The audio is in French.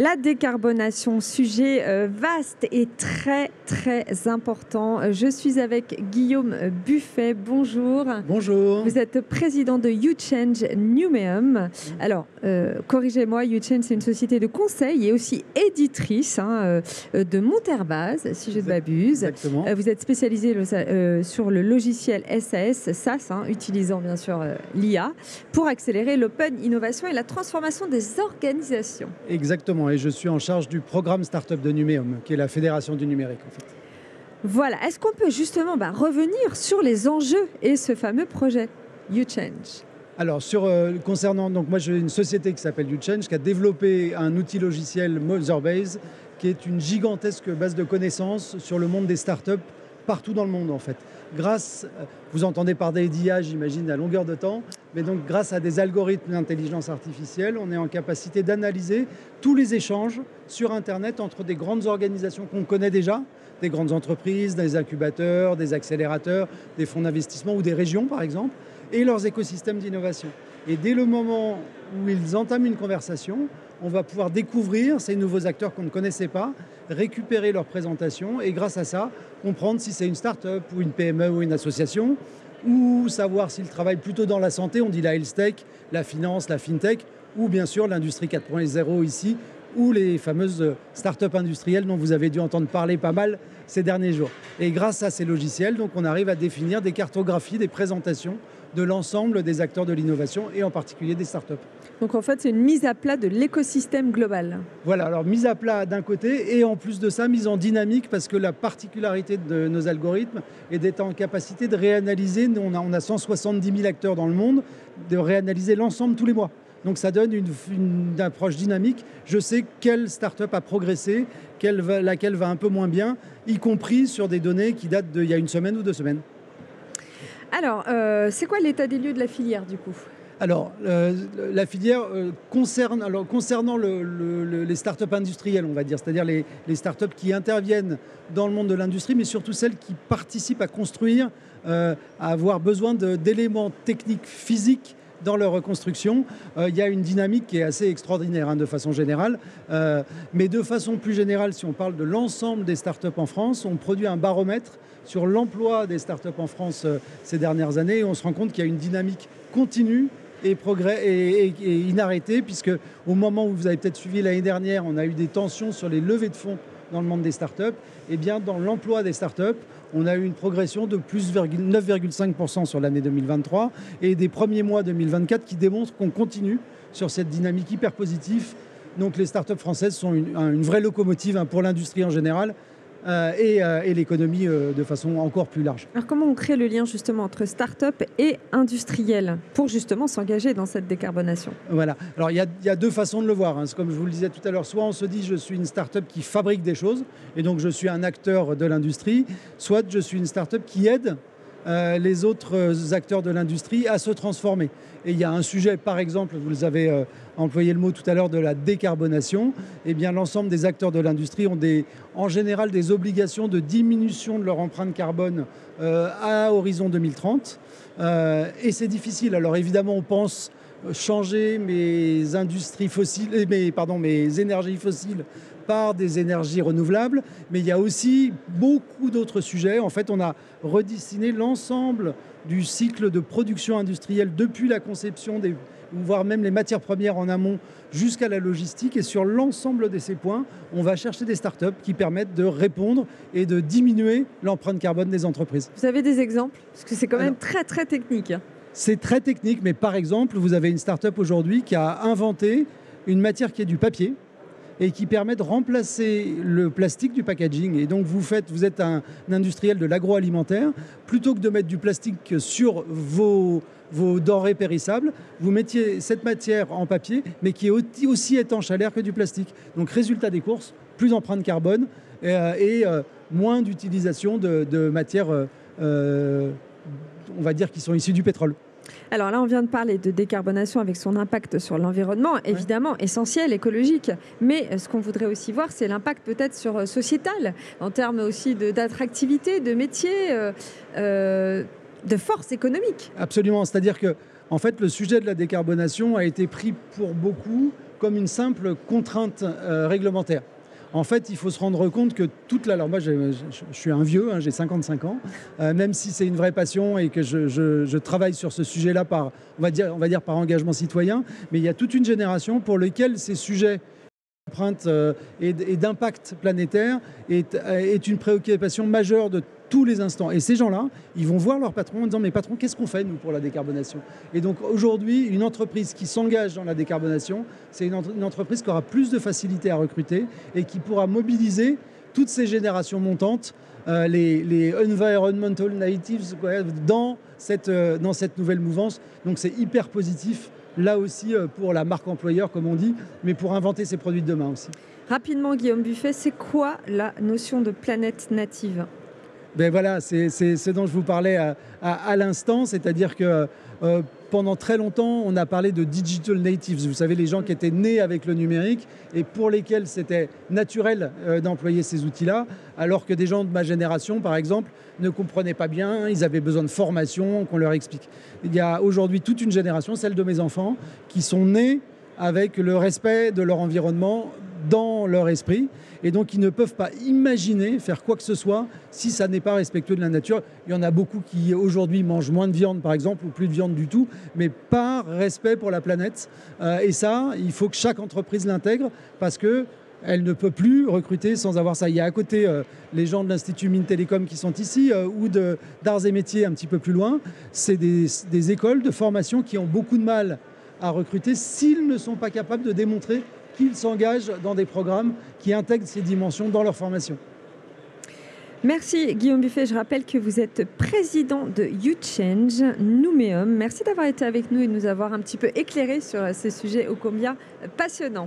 La décarbonation, sujet vaste et très très important. Je suis avec Guillaume Buffet. Bonjour. Bonjour. Vous êtes président de YouChange Numeum. Alors, corrigez-moi, YouChange, c'est une société de conseil et aussi éditrice de Monterbase, si je ne m'abuse. Exactement. Vous êtes spécialisé sur le logiciel SaaS, utilisant bien sûr l'IA, pour accélérer l'open innovation et la transformation des organisations. Exactement, et je suis en charge du programme Startup de Numeum, qui est la fédération du numérique en fait. Voilà, est-ce qu'on peut justement revenir sur les enjeux et ce fameux projet YouChange? Alors, concernant, donc moi j'ai une société qui s'appelle YouChange, qui a développé un outil logiciel Motherbase, qui est une gigantesque base de connaissances sur le monde des startups partout dans le monde en fait. Vous entendez parler d'IA, j'imagine, à longueur de temps, mais donc grâce à des algorithmes d'intelligence artificielle, on est en capacité d'analyser tous les échanges sur Internet entre des grandes organisations qu'on connaît déjà, des grandes entreprises, des incubateurs, des accélérateurs, des fonds d'investissement ou des régions par exemple, et leurs écosystèmes d'innovation. Et dès le moment où ils entament une conversation, on va pouvoir découvrir ces nouveaux acteurs qu'on ne connaissait pas, récupérer leurs présentations et grâce à ça, comprendre si c'est une start-up ou une PME ou une association, ou savoir s'ils travaillent plutôt dans la santé, on dit la health tech, la finance, la fintech, ou bien sûr l'industrie 4.0 ici, ou les fameuses start-up industrielles dont vous avez dû entendre parler pas mal ces derniers jours. Et grâce à ces logiciels, donc, on arrive à définir des cartographies, des présentations de l'ensemble des acteurs de l'innovation et en particulier des startups. Donc en fait, c'est une mise à plat de l'écosystème global. Voilà, alors mise à plat d'un côté et en plus de ça, mise en dynamique parce que la particularité de nos algorithmes est d'être en capacité de réanalyser, on a 170 000 acteurs dans le monde, de réanalyser l'ensemble tous les mois. Donc ça donne une approche dynamique. Je sais quelle start-up a progressé, laquelle va un peu moins bien, y compris sur des données qui datent d'il y a une semaine ou 2 semaines. Alors, c'est quoi l'état des lieux de la filière du coup ? Alors, la filière concernant les startups industrielles, on va dire, c'est-à-dire les startups qui interviennent dans le monde de l'industrie, mais surtout celles qui participent à construire, à avoir besoin d'éléments techniques physiques dans leur reconstruction. Il y a une dynamique qui est assez extraordinaire de façon générale. Mais de façon plus générale, si on parle de l'ensemble des startups en France, on produit un baromètre sur l'emploi des startups en France ces dernières années. Et on se rend compte qu'il y a une dynamique continue et inarrêtée, puisque au moment où vous avez peut-être suivi l'année dernière, on a eu des tensions sur les levées de fonds dans le monde des startups. Et bien dans l'emploi des startups, on a eu une progression de plus 9,5% sur l'année 2023 et des premiers mois 2024 qui démontrent qu'on continue sur cette dynamique hyper positive. Donc les startups françaises sont une vraie locomotive pour l'industrie en général. Et l'économie de façon encore plus large. Alors comment on crée le lien justement entre start-up et industriel pour justement s'engager dans cette décarbonation ? Voilà, alors il y a 2 façons de le voir. C'est comme je vous le disais tout à l'heure, soit on se dit je suis une start-up qui fabrique des choses et donc je suis un acteur de l'industrie, soit je suis une start-up qui aide les autres acteurs de l'industrie à se transformer. Et il y a un sujet, par exemple, vous avez employé le mot tout à l'heure de la décarbonation. Eh bien, l'ensemble des acteurs de l'industrie ont en général des obligations de diminution de leur empreinte carbone à horizon 2030. Et c'est difficile. Alors évidemment, on pense changer mes énergies fossiles par des énergies renouvelables, mais il y a aussi beaucoup d'autres sujets. En fait, on a redessiné l'ensemble du cycle de production industrielle depuis la conception, voire même les matières premières en amont jusqu'à la logistique. Et sur l'ensemble de ces points, on va chercher des startups qui permettent de répondre et de diminuer l'empreinte carbone des entreprises. Vous avez des exemples ? Parce que c'est quand même très très technique. C'est très technique, mais par exemple, vous avez une start-up aujourd'hui qui a inventé une matière qui est du papier et qui permet de remplacer le plastique du packaging. Et donc vous êtes un industriel de l'agroalimentaire, plutôt que de mettre du plastique sur vos denrées périssables, vous mettiez cette matière en papier, mais qui est aussi étanche à l'air que du plastique. Donc résultat des courses, plus d'empreinte carbone et moins d'utilisation de matières, on va dire, qui sont issues du pétrole. Alors là, on vient de parler de décarbonation avec son impact sur l'environnement, évidemment essentiel, écologique. Mais ce qu'on voudrait aussi voir, c'est l'impact peut-être sur sociétal, en termes aussi d'attractivité, de métier, de force économique. Absolument, c'est-à-dire que En fait, le sujet de la décarbonation a été pris pour beaucoup comme une simple contrainte réglementaire. En fait, il faut se rendre compte que alors moi, je suis un vieux, hein, j'ai 55 ans, même si c'est une vraie passion et que je travaille sur ce sujet-là on va dire par engagement citoyen, mais il y a toute une génération pour laquelle ces sujets d'empreinte et d'impact planétaire est une préoccupation majeure de tous les instants. Et ces gens-là, ils vont voir leur patron en disant « Mais patron, qu'est-ce qu'on fait, nous, pour la décarbonation ?» Et donc, aujourd'hui, une entreprise qui s'engage dans la décarbonation, c'est une entreprise qui aura plus de facilité à recruter et qui pourra mobiliser toutes ces générations montantes, les environmental natives, dans cette nouvelle mouvance. Donc, c'est hyper positif, là aussi, pour la marque employeur, comme on dit, mais pour inventer ses produits de demain aussi. Rapidement, Guillaume Buffet, c'est quoi la notion de planète native ? Ben voilà, c'est ce dont je vous parlais à l'instant, c'est-à-dire que pendant très longtemps, on a parlé de digital natives, vous savez, les gens qui étaient nés avec le numérique et pour lesquels c'était naturel d'employer ces outils-là, alors que des gens de ma génération, par exemple, ne comprenaient pas bien, ils avaient besoin de formation, qu'on leur explique. Il y a aujourd'hui toute une génération, celle de mes enfants, qui sont nés avec le respect de leur environnement dans leur esprit, et donc ils ne peuvent pas imaginer faire quoi que ce soit si ça n'est pas respectueux de la nature. Il y en a beaucoup qui aujourd'hui mangent moins de viande par exemple, ou plus de viande du tout, mais par respect pour la planète. Et ça, il faut que chaque entreprise l'intègre, parce que elle ne peut plus recruter sans avoir ça. Il y a à côté les gens de l'Institut Mines Télécom qui sont ici, ou d'Arts et Métiers un petit peu plus loin. C'est des écoles de formation qui ont beaucoup de mal à recruter s'ils ne sont pas capables de démontrer qu'ils s'engagent dans des programmes qui intègrent ces dimensions dans leur formation. Merci Guillaume Buffet. Je rappelle que vous êtes président de YouChange Nouméum. Merci d'avoir été avec nous et de nous avoir un petit peu éclairé sur ces sujets ô combien passionnants.